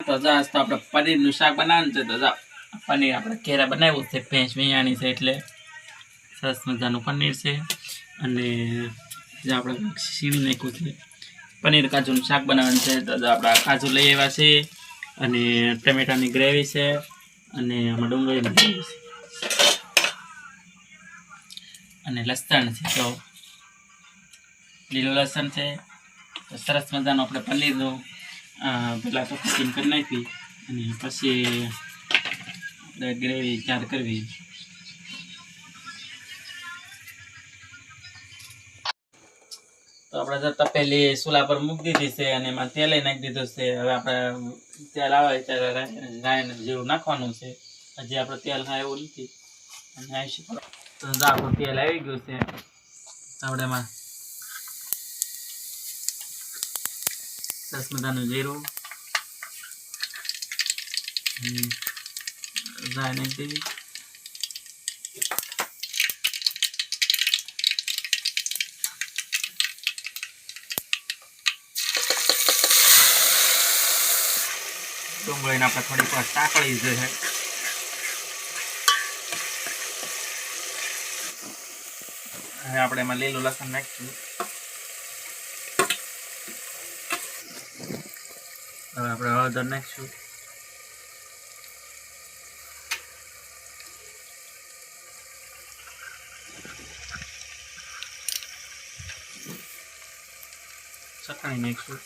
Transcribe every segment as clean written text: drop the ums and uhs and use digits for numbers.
તો જા તો આપણે પનીરનું શાક બનાવવાનું છે. તો જા પનીર આપણે ઘેરા બનાવ્યું છે, ભેંસ વિયાણી છે એટલે સરસ મજાનું પનીર છે. અને જે આપણે સીણી નાખ્યું છે પનીર કાજુનું શાક બનાવવાનું છે. તો આપણે કાજુ લઈ આવ્યા છે અને ટમેટાની ગ્રેવી છે અને આમાં ડુંગળીની ગ્રેવી છે અને લસણ છે. તો લીલું લસણ છે. તો સરસ મજાનું આપણે પનીરનું પહેલાં તો કટિંગ કરી નાખી અને પછી આપણે ગ્રેવી તૈયાર કરવી. તો આપણે જો તપેલી ચૂલા પર મૂકી દીધી છે અને એમાં તેલ નાખી દીધું છે. હવે આપણે તેલ આવે ત્યારે રાઈને જેવું નાખવાનું છે. હજી આપણે તેલ ખાય એવું નથી અને આવીશું. તો આપણું તેલ આવી ગયું છે. આપણે એમાં સરસ મજાનું જીરું રાઈ નાખી દેવી. ડુંગળીને આપણે થોડીક વાર સાંકળી જોઈએ. હવે આપણે એમાં લીલું લસણ નાખીશું. હવે આપણે હળદર નાખીશું. ચટણી નાખીશું.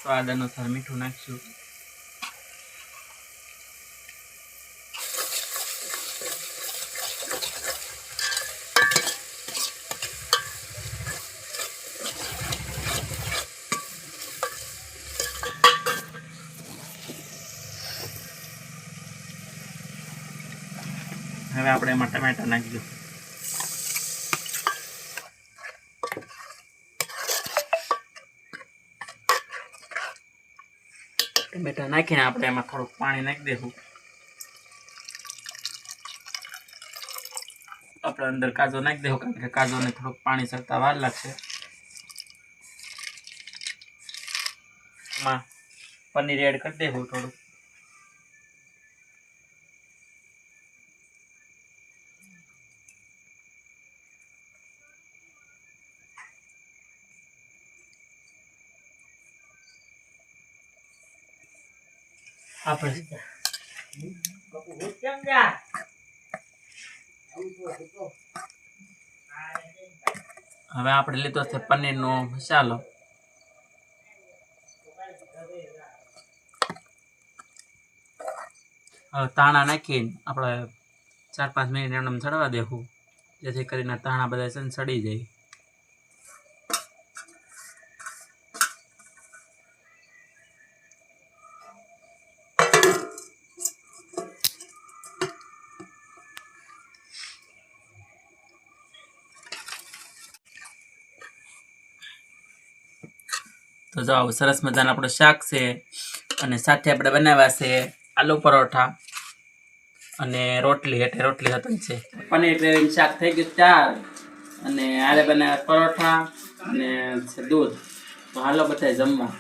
સ્વાદ અનુસાર મીઠું નાખીશું. હવે આપણે એમાં ટમેટા નાખી દઉં. ટમેટા નાખીને આપણે એમાં થોડુંક પાણી નાખી દઈશું. આપણે અંદર કાજુ નાખી દઈશું કારણ કે કાજુને થોડુંક પાણી ચડતા વાર લાગશે. એમાં પનીર એડ કરી દઈશું થોડુંક. આપણે હવે આપણે લીધો છે પનીરનો મસાલો. હવે ધાણા નાખીને આપણે 4-5 મિનિટ એમને ચડવા દેવું જેથી કરીને ધાણા બધા છે ને સડી જાય. તો જો સરસ મજાનું આપણું શાક છે અને સાથે આપણે બનાવ્યા છે આલુ પરોઠા અને રોટલી એટલે રોટલી હતી છે. પનીર ગ્રેવી શાક થઈ ગયું તૈયાર અને આરે બનાવ્યા પરોઠા અને દૂધ. તો હાલો બધા જમવા.